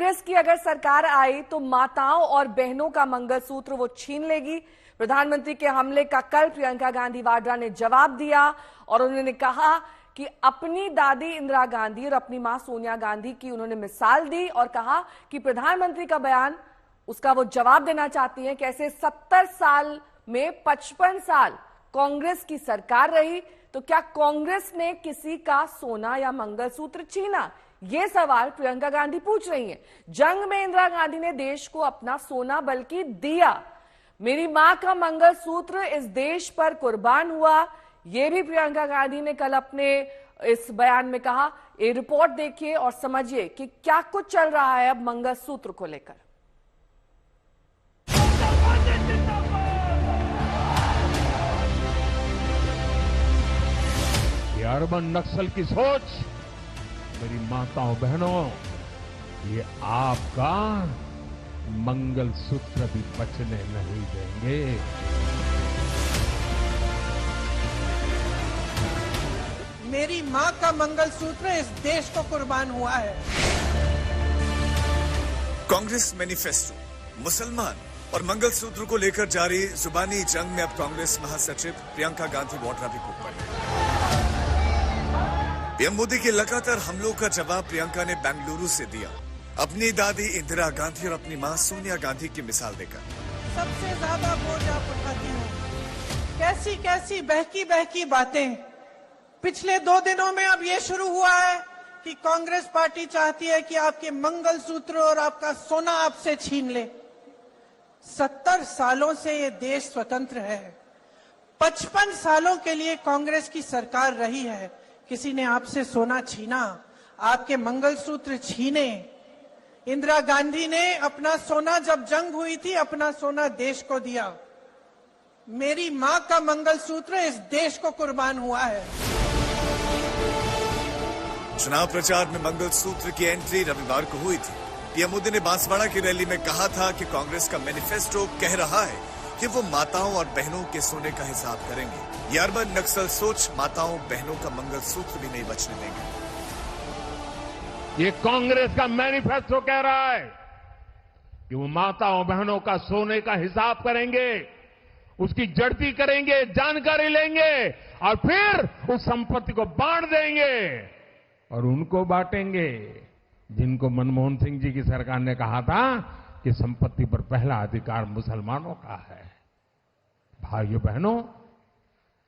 कांग्रेस की अगर सरकार आई तो माताओं और बहनों का मंगलसूत्र वो छीन लेगी। प्रधानमंत्री के हमले का कल प्रियंका गांधी वाड्रा ने जवाब दिया और उन्होंने कहा कि अपनी दादी इंदिरा गांधी और अपनी मां सोनिया गांधी की उन्होंने मिसाल दी और कहा कि प्रधानमंत्री का बयान उसका वो जवाब देना चाहती हैं। कैसे 70 साल में 55 साल कांग्रेस की सरकार रही तो क्या कांग्रेस ने किसी का सोना या मंगलसूत्र छीना? ये सवाल प्रियंका गांधी पूछ रही हैं। जंग में इंदिरा गांधी ने देश को अपना सोना बल्कि दिया। मेरी मां का मंगलसूत्र इस देश पर कुर्बान हुआ, ये भी प्रियंका गांधी ने कल अपने इस बयान में कहा। ये रिपोर्ट देखिए और समझिए कि क्या कुछ चल रहा है अब मंगलसूत्र को लेकर। अर्बन नक्सल की सोच, मेरी माताओं बहनों, ये आपका मंगलसूत्र भी बचने नहीं देंगे। मेरी मां का मंगलसूत्र इस देश को कुर्बान हुआ है। कांग्रेस मैनिफेस्टो, मुसलमान और मंगलसूत्र को लेकर जारी जुबानी जंग में अब कांग्रेस महासचिव प्रियंका गांधी वाड्रा भी कूद पड़ी। पीएम मोदी के लगातार हमलों का जवाब प्रियंका ने बेंगलुरु से दिया, अपनी दादी इंदिरा गांधी और अपनी मां सोनिया गांधी की मिसाल देकर। सबसे ज्यादा बोझ आप उठाती हो। कैसी कैसी बहकी बहकी बातें। पिछले 2 दिनों में अब ये शुरू हुआ है कि कांग्रेस पार्टी चाहती है कि आपके मंगलसूत्र और आपका सोना आपसे छीन ले। 70 सालों से ये देश स्वतंत्र है। 55 सालों के लिए कांग्रेस की सरकार रही है। किसी ने आपसे सोना छीना, आपके मंगलसूत्र छीने। इंदिरा गांधी ने अपना सोना, जब जंग हुई थी, अपना सोना देश को दिया। मेरी मां का मंगलसूत्र इस देश को कुर्बान हुआ है। चुनाव प्रचार में मंगलसूत्र की एंट्री रविवार को हुई थी। पीएम मोदी ने बांसवाड़ा की रैली में कहा था कि कांग्रेस का मैनिफेस्टो कह रहा है कि वो माताओं और बहनों के सोने का हिसाब करेंगे। ये अर्बन नक्सल सोच माताओं बहनों का मंगलसूत्र भी नहीं बचने देंगे। ये कांग्रेस का मैनिफेस्टो कह रहा है कि वो माताओं बहनों का सोने का हिसाब करेंगे, उसकी जड़ती करेंगे, जानकारी लेंगे और फिर उस संपत्ति को बांट देंगे और उनको बांटेंगे जिनको मनमोहन सिंह जी की सरकार ने कहा था कि संपत्ति पर पहला अधिकार मुसलमानों का है। भाइयों बहनों,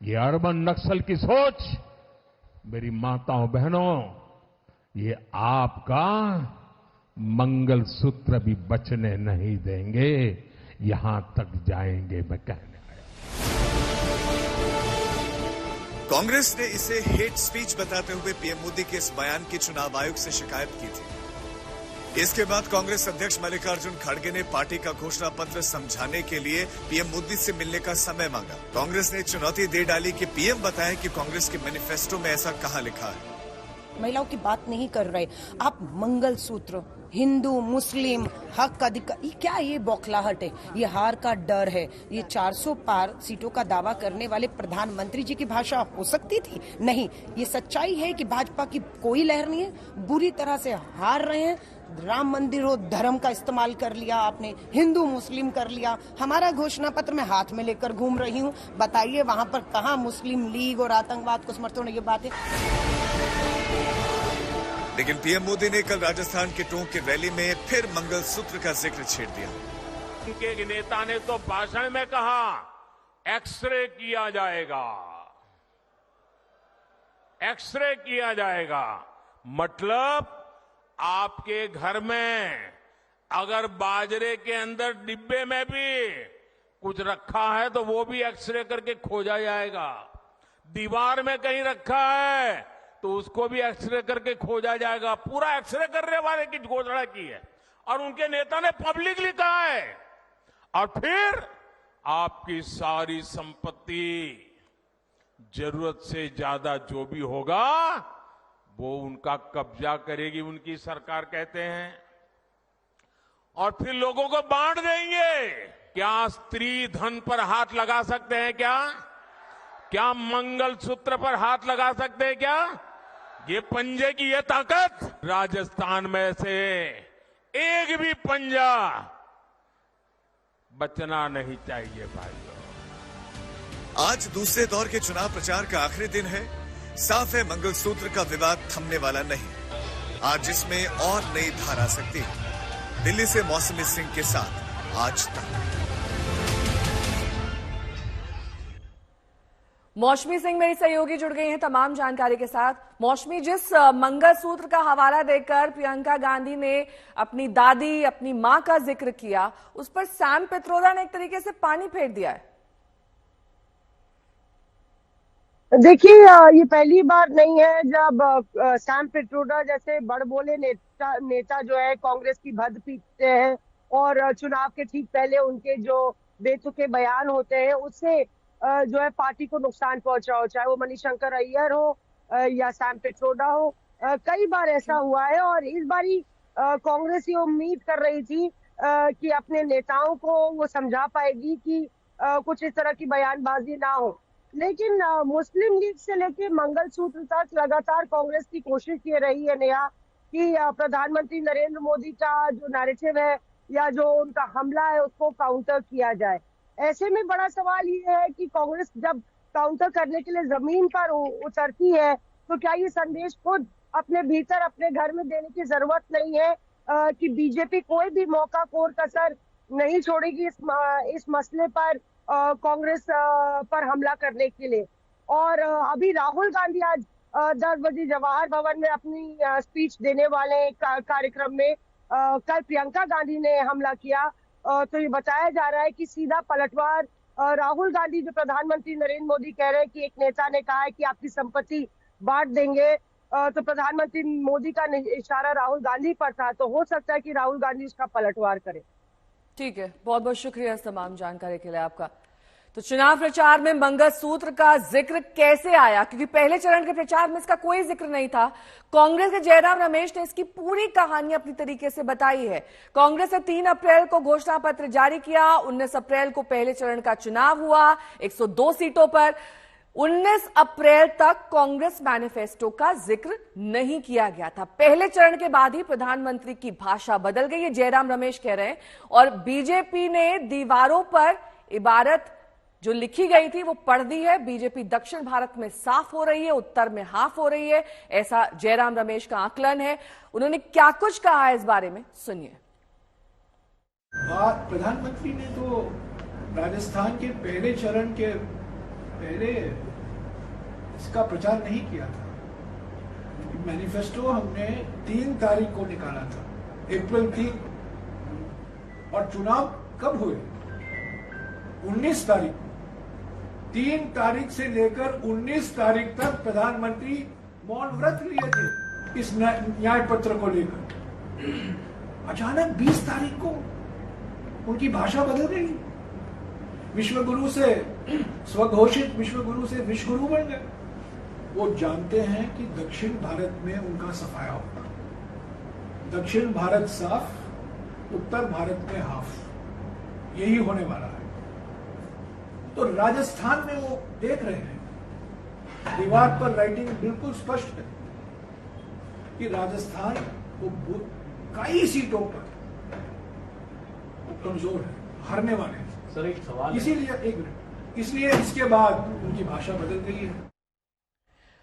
ये अर्बन नक्सल की सोच, मेरी माताओं बहनों, ये आपका मंगलसूत्र भी बचने नहीं देंगे। यहां तक जाएंगे मैं कहने आया। कांग्रेस ने इसे हेट स्पीच बताते हुए पीएम मोदी के इस बयान की चुनाव आयोग से शिकायत की थी। इसके बाद कांग्रेस अध्यक्ष मल्लिकार्जुन खड़गे ने पार्टी का घोषणा पत्र समझाने के लिए पीएम मोदी से मिलने का समय मांगा। कांग्रेस ने चुनौती दे डाली कि पीएम बताएं कि कांग्रेस के मैनिफेस्टो में ऐसा कहां लिखा है। महिलाओं की बात नहीं कर रहे आप। मंगलसूत्र, हिंदू मुस्लिम हक अधिकार, ये क्या, ये बौखलाहट है, ये हार का डर है। ये 400 पार सीटों का दावा करने वाले प्रधानमंत्री जी की भाषा हो सकती थी? नहीं। ये सच्चाई है कि भाजपा की कोई लहर नहीं है, बुरी तरह से हार रहे हैं। राम मंदिर हो, धर्म का इस्तेमाल कर लिया आपने, हिंदू मुस्लिम कर लिया। हमारा घोषणा पत्र मैं हाथ में लेकर घूम रही हूँ, बताइए वहां पर कहाँ मुस्लिम लीग और आतंकवाद को समर्थन है? ये बात है। लेकिन पीएम मोदी ने कल राजस्थान के टोंक की रैली में फिर मंगलसूत्र का जिक्र छेड़ दिया। उनके नेता ने तो भाषण में कहा एक्सरे किया जाएगा, एक्सरे किया जाएगा। मतलब आपके घर में अगर बाजरे के अंदर डिब्बे में भी कुछ रखा है तो वो भी एक्सरे करके खोजा जाएगा। दीवार में कहीं रखा है तो उसको भी एक्सरे करके खोजा जाएगा। पूरा एक्सरे करने वाले की घोषणा की है और उनके नेता ने पब्लिकली कहा है। और फिर आपकी सारी संपत्ति, जरूरत से ज्यादा जो भी होगा वो उनका कब्जा करेगी उनकी सरकार, कहते हैं, और फिर लोगों को बांट देंगे। क्या स्त्री धन पर हाथ लगा सकते हैं? क्या मंगलसूत्र पर हाथ लगा सकते हैं? क्या ये पंजे की ये ताकत? राजस्थान में से एक भी पंजा बचना नहीं चाहिए भाइयों। आज दूसरे दौर के चुनाव प्रचार का आखिरी दिन है। साफ है मंगलसूत्र का विवाद थमने वाला नहीं। आज इसमें और नई धार आ सकती है। दिल्ली से मौसमी सिंह के साथ आज तक। मौसमी सिंह मेरी सहयोगी जुड़ गई हैं तमाम जानकारी के साथ। मौसमी, जिस मंगलसूत्र का हवाला देकर प्रियंका गांधी ने अपनी दादी, अपनी मां का जिक्र किया, उस पर सैम पित्रोदा ने एक तरीके से पानी फेर दिया है। देखिए, ये पहली बार नहीं है जब सैम पित्रोदा जैसे बड़बोले नेता जो है कांग्रेस की भद्द पीटते हैं और चुनाव के ठीक पहले उनके जो बेतुके बयान होते हैं उससे जो है पार्टी को नुकसान पहुंचा हो, चाहे वो मणिशंकर अय्यर हो या सैम पित्रोदा हो। कई बार ऐसा हुआ है और इस बारी कांग्रेस ये उम्मीद कर रही थी कि अपने नेताओं को वो समझा पाएगी कि कुछ इस तरह की बयानबाजी ना हो। लेकिन मुस्लिम लीग से लेके मंगलसूत्र तक लगातार कांग्रेस की कोशिश ये रही है नेहा कि प्रधानमंत्री नरेंद्र मोदी का जो नैरेटिव है या जो उनका हमला है उसको काउंटर किया जाए। ऐसे में बड़ा सवाल ये है कि कांग्रेस जब काउंटर करने के लिए जमीन पर उतरती है तो क्या ये संदेश खुद अपने भीतर अपने घर में देने की जरूरत नहीं है कि बीजेपी कोई भी मौका कोर कसर नहीं छोड़ेगी इस मसले पर कांग्रेस पर हमला करने के लिए। और अभी राहुल गांधी आज 10 बजे जवाहर भवन में अपनी स्पीच देने वाले कार्यक्रम में कल प्रियंका गांधी ने हमला किया। तो ये बताया जा रहा है कि सीधा पलटवार राहुल गांधी, जो प्रधानमंत्री नरेंद्र मोदी कह रहे हैं कि एक नेता ने कहा है कि आपकी संपत्ति बांट देंगे, तो प्रधानमंत्री मोदी का इशारा राहुल गांधी पर था, तो हो सकता है कि राहुल गांधी इसका पलटवार करे। ठीक है, बहुत बहुत शुक्रिया इस तमाम जानकारी के लिए आपका। तो चुनाव प्रचार में मंगलसूत्र का जिक्र कैसे आया, क्योंकि पहले चरण के प्रचार में इसका कोई जिक्र नहीं था। कांग्रेस के जयराम रमेश ने इसकी पूरी कहानी अपनी तरीके से बताई है। कांग्रेस ने 3 अप्रैल को घोषणा पत्र जारी किया। 19 अप्रैल को पहले चरण का चुनाव हुआ 102 सीटों पर। 19 अप्रैल तक कांग्रेस मैनिफेस्टो का जिक्र नहीं किया गया था। पहले चरण के बाद ही प्रधानमंत्री की भाषा बदल गई, ये जयराम रमेश कह रहे हैं। और बीजेपी ने दीवारों पर इबारत जो लिखी गई थी वो पढ़ दी है। बीजेपी दक्षिण भारत में साफ हो रही है, उत्तर में हाफ हो रही है, ऐसा जयराम रमेश का आकलन है। उन्होंने क्या कुछ कहा है इस बारे में, सुनिए। प्रधानमंत्री ने तो राजस्थान के पहले चरण के पहले इसका प्रचार नहीं किया था। मैनिफेस्टो हमने 3 तारीख को निकाला था, अप्रैल 3, और चुनाव कब हुए? 19 तारीख। 3 तारीख से लेकर 19 तारीख तक प्रधानमंत्री मौन व्रत लिए थे इस न्याय पत्र को लेकर। अचानक 20 तारीख को उनकी भाषा बदल गई। विश्वगुरु से स्वघोषित विश्वगुरु से विश्वगुरु बन गए। वो जानते हैं कि दक्षिण भारत में उनका सफाया होगा। दक्षिण भारत साफ, उत्तर भारत में हाफ, यही होने वाला है। तो राजस्थान में वो देख रहे हैं, दीवार पर राइटिंग बिल्कुल स्पष्ट है कि राजस्थान वो कई सीटों पर कमजोर है, हारने वाले हैं। सर एक सवाल, इसीलिए इसके बाद उनकी भाषा बदल गई है।